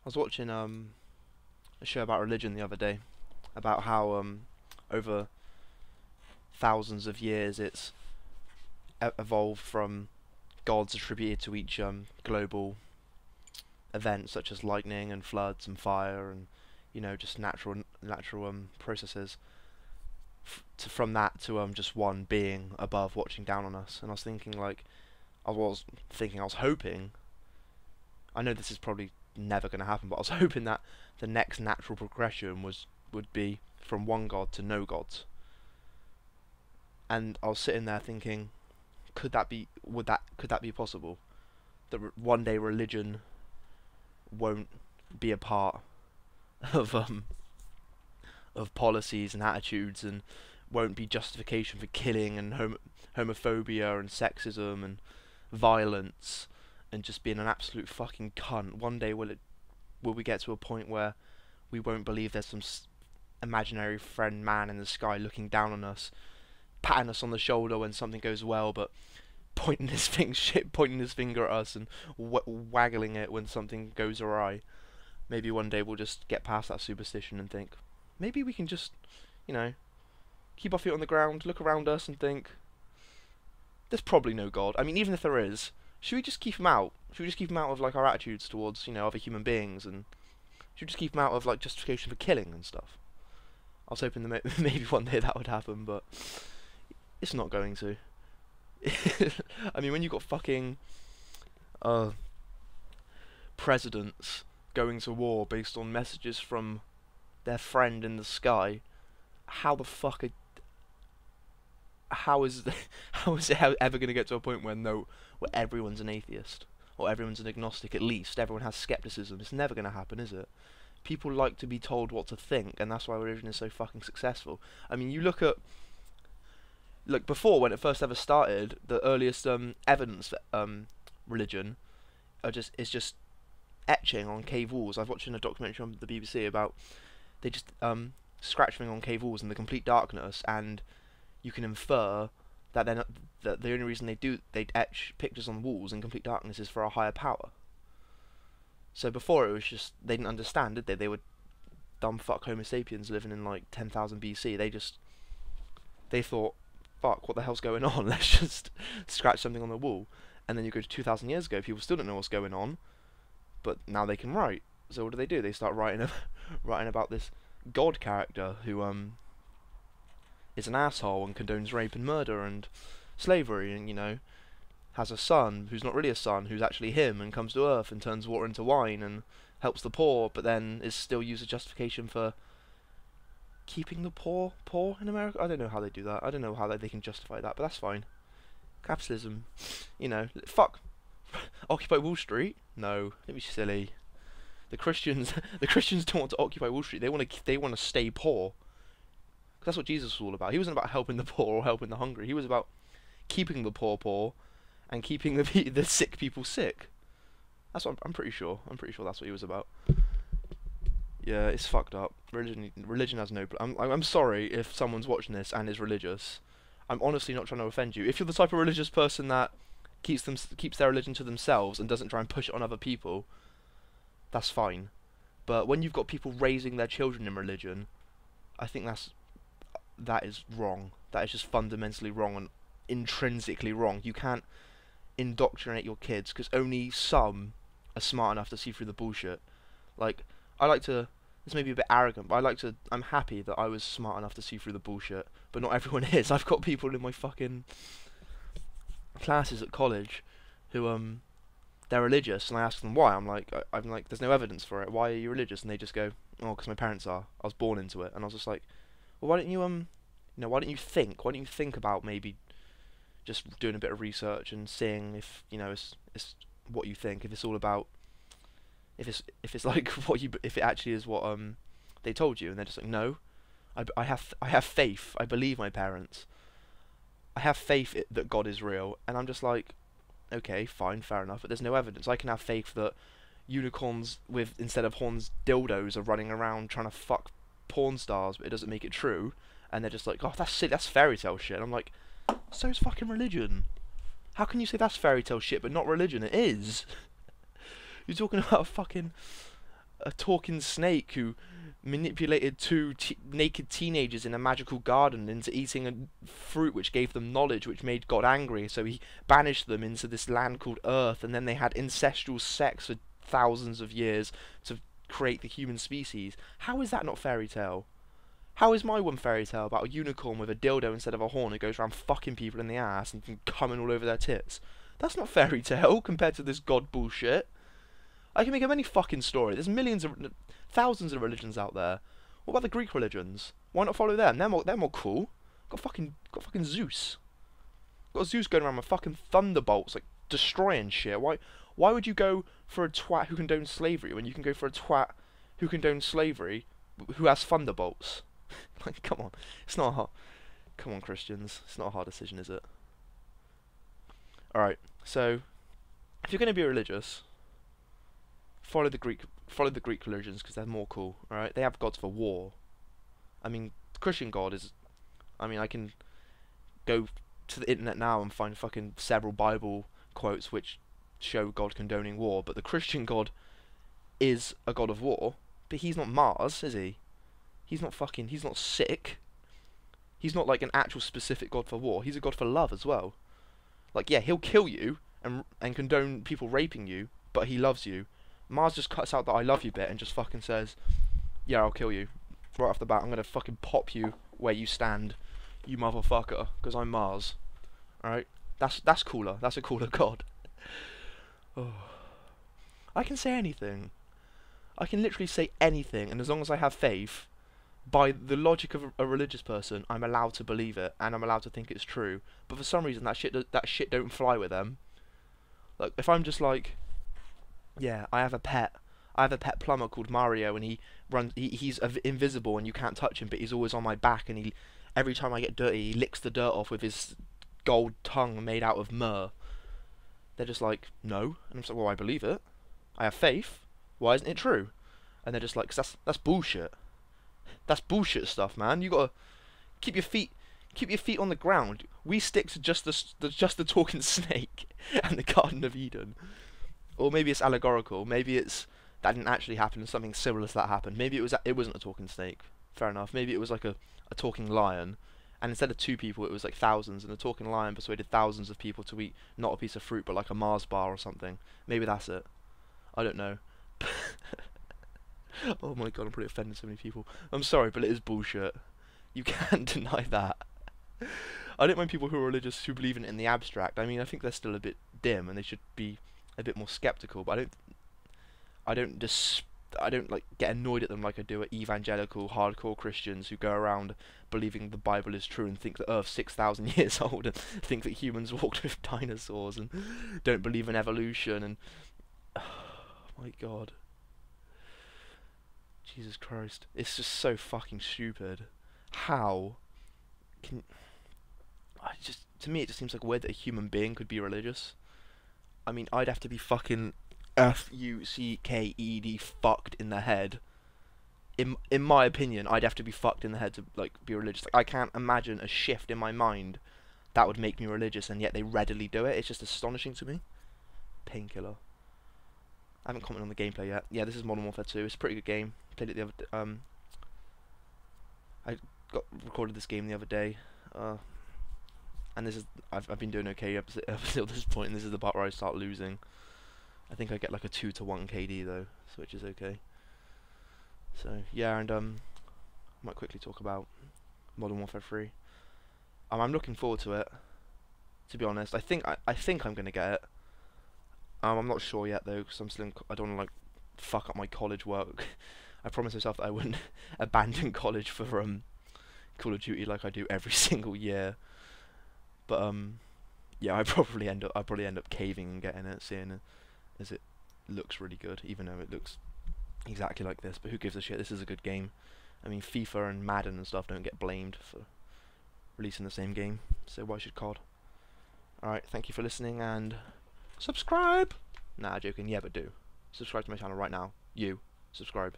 was watching a show about religion the other day, about how over thousands of years it's evolved from gods attributed to each global event, such as lightning and floods and fire and just natural processes, from that to just one being above watching down on us. And I was thinking, like, I was hoping, I know this is probably never going to happen, but I was hoping that the next natural progression would be from one god to no gods. And I was sitting there thinking, could that be possible? That one day religion won't be a part of policies and attitudes, and won't be justification for killing and homophobia and sexism and violence and just being an absolute fucking cunt. One day will we get to a point where we won't believe there's some imaginary friend man in the sky looking down on us, patting us on the shoulder when something goes well, but pointing his finger at us and waggling it when something goes awry. Maybe one day we'll just get past that superstition and think, maybe we can just, keep our feet on the ground, look around us and think, there's probably no God. I mean, even if there is, should we just keep him out? Should we just keep him out of, like, our attitudes towards, other human beings, and should we just keep him out of, like, justification for killing and stuff? I was hoping that maybe one day that would happen, but it's not going to. I mean, when you've got fucking presidents going to war based on messages from their friend in the sky, how the fuck how is it ever going to get to a point where everyone's an atheist, or everyone's an agnostic? At least everyone has skepticism. It's never going to happen, is it? People like to be told what to think, and that's why religion is so fucking successful. I mean, you look at, like, before, when it first ever started, the earliest evidence for religion is just etching on cave walls. I've watched a documentary on the BBC about they just scratching on cave walls in the complete darkness, and you can infer that that the only reason they etch pictures on walls in complete darkness is for a higher power. So before, it was just, they didn't understand, did they? They were dumb fuck Homo sapiens living in like 10,000 BC. They thought, fuck, what the hell's going on? Let's just scratch something on the wall. And then you go to 2,000 years ago, people still don't know what's going on, but now they can write. So what do? They start writing about this god character who is an asshole and condones rape and murder and slavery, and has a son who's not really a son, who's actually him, and comes to Earth and turns water into wine and helps the poor, but then is still used as justification for keeping the poor in America. I don't know how they do that. I don't know how they can justify that, but that's fine. Capitalism, fuck. Occupy Wall Street? No, don't be silly. The Christians don't want to occupy Wall Street. They want to stay poor. 'Cause that's what Jesus was all about. He wasn't about helping the poor or helping the hungry. He was about keeping the poor and keeping the sick people sick. That's what I'm pretty sure. I'm pretty sure that's what he was about. Yeah, it's fucked up. Religion has no. I'm sorry if someone's watching this and is religious. I'm honestly not trying to offend you. If you're the type of religious person that keeps their religion to themselves and doesn't try and push it on other people, that's fine. But when you've got people raising their children in religion, I think that is wrong. That is just fundamentally wrong and intrinsically wrong. You can't indoctrinate your kids because only some are smart enough to see through the bullshit. Like, this may be a bit arrogant, but I'm happy that I was smart enough to see through the bullshit, but not everyone is. I've got people in my fucking classes at college who they're religious, and I ask them why. I'm like, there's no evidence for it. Why are you religious? And they just go, oh, because my parents are. I was born into it. And I was just like, well, why don't you why don't you think? Why don't you think about maybe just doing a bit of research and seeing if it's what you think, if it's all about, if it's like if it actually is what they told you. And they're just like, no, I have faith. I believe my parents. I have faith that God is real. And I'm just like, okay, fine, fair enough, but there's no evidence. I can have faith that unicorns with, instead of horns, dildos are running around trying to fuck porn stars, but it doesn't make it true. And they're just like, oh, that's sick, that's fairy tale shit. And I'm like, so is fucking religion. How can you say that's fairy tale shit but not religion? It is. You're talking about fucking a talking snake who manipulated two naked teenagers in a magical garden into eating a fruit which gave them knowledge, which made God angry, so he banished them into this land called Earth, and then they had incestual sex for thousands of years to create the human species. How is that not fairy tale? How is my one fairy tale about a unicorn with a dildo instead of a horn who goes around fucking people in the ass and coming all over their tits? That's not fairy tale compared to this God bullshit. I can make up any fucking story. There's thousands of religions out there. What about the Greek religions? Why not follow them? They're more cool. Got fucking Zeus. Got Zeus going around with fucking thunderbolts, like destroying shit. Why would you go for a twat who condones slavery when you can go for a twat who condones slavery who has thunderbolts? Like, come on. It's not hard. Come on, Christians. It's not a hard decision, is it? Alright, so if you're going to be religious, follow the Greek religions because they're more cool. Alright, they have gods for war. I mean, the Christian God is, I mean, I can go to the internet now and find fucking several Bible quotes which show God condoning war, but the Christian God is a god of war, but he's not Mars, is he? He's not sick. He's not like an actual specific god for war. He's a god for love as well. Like, yeah, he'll kill you and condone people raping you, but he loves you. Mars just cuts out the I love you bit and just fucking says, yeah, I'll kill you. Right off the bat, I'm gonna fucking pop you where you stand, you motherfucker, because I'm Mars. Alright? That's cooler. That's a cooler god. Oh. I can say anything. I can literally say anything, and as long as I have faith, by the logic of a religious person, I'm allowed to believe it, and I'm allowed to think it's true. But for some reason, that shit don't fly with them. Like, if I'm just like, yeah, I have a pet plumber called Mario, and he's invisible, and you can't touch him, but he's always on my back, and every time I get dirty, he licks the dirt off with his gold tongue made out of myrrh. They're just like, no, and I'm just like, well, I believe it. I have faith. Why isn't it true? And they're just like, 'cause that's bullshit. That's bullshit stuff, man. You gotta keep your feet on the ground. We stick to just the talking snake and the Garden of Eden. Or maybe it's allegorical. Maybe it's that didn't actually happen and something similar to that happened. Maybe it wasn't a talking snake. Fair enough. Maybe it was like a talking lion. And instead of 2 people, it was like thousands, and the talking lion persuaded thousands of people to eat not a piece of fruit, but like a Mars bar or something. Maybe that's it. I don't know. Oh my god, I'm probably offending so many people. I'm sorry, but it is bullshit. You can't deny that. I don't mind people who are religious who believe in it in the abstract. I mean, I think they're still a bit dim, and they should be a bit more skeptical. But I don't like get annoyed at them like I do at evangelical hardcore Christians who go around believing the Bible is true and think the Earth's 6,000 years old and think that humans walked with dinosaurs and don't believe in evolution and oh my god. Jesus Christ. It's just so fucking stupid. How can to me it just seems like weird that a human being could be religious. I mean, I'd have to be fucking F-U-C-K-E-D fucked in the head. In my opinion, I'd have to be fucked in the head to like be religious. Like, I can't imagine a shift in my mind that would make me religious, and yet they readily do it. It's just astonishing to me. Painkiller. I haven't commented on the gameplay yet. Yeah, this is Modern Warfare 2. It's a pretty good game. Played it the other I recorded this game the other day. And this is I've been doing okay up until this point, and this is the part where I start losing. I think I get like a 2-to-1 KD though, so which is okay. So yeah, and I might quickly talk about Modern Warfare 3. I'm looking forward to it. To be honest, I think I'm gonna get it. I'm not sure yet though, because I don't want to like fuck up my college work. I promised myself that I wouldn't abandon college for Call of Duty like I do every single year. But yeah, I'll probably end up caving and getting it, seeing it as it looks really good, even though it looks exactly like this. But who gives a shit? This is a good game. I mean, FIFA and Madden and stuff don't get blamed for releasing the same game, so why should COD? Alright, thank you for listening, and subscribe! Nah, joking, yeah, but do. Subscribe to my channel right now. You. Subscribe.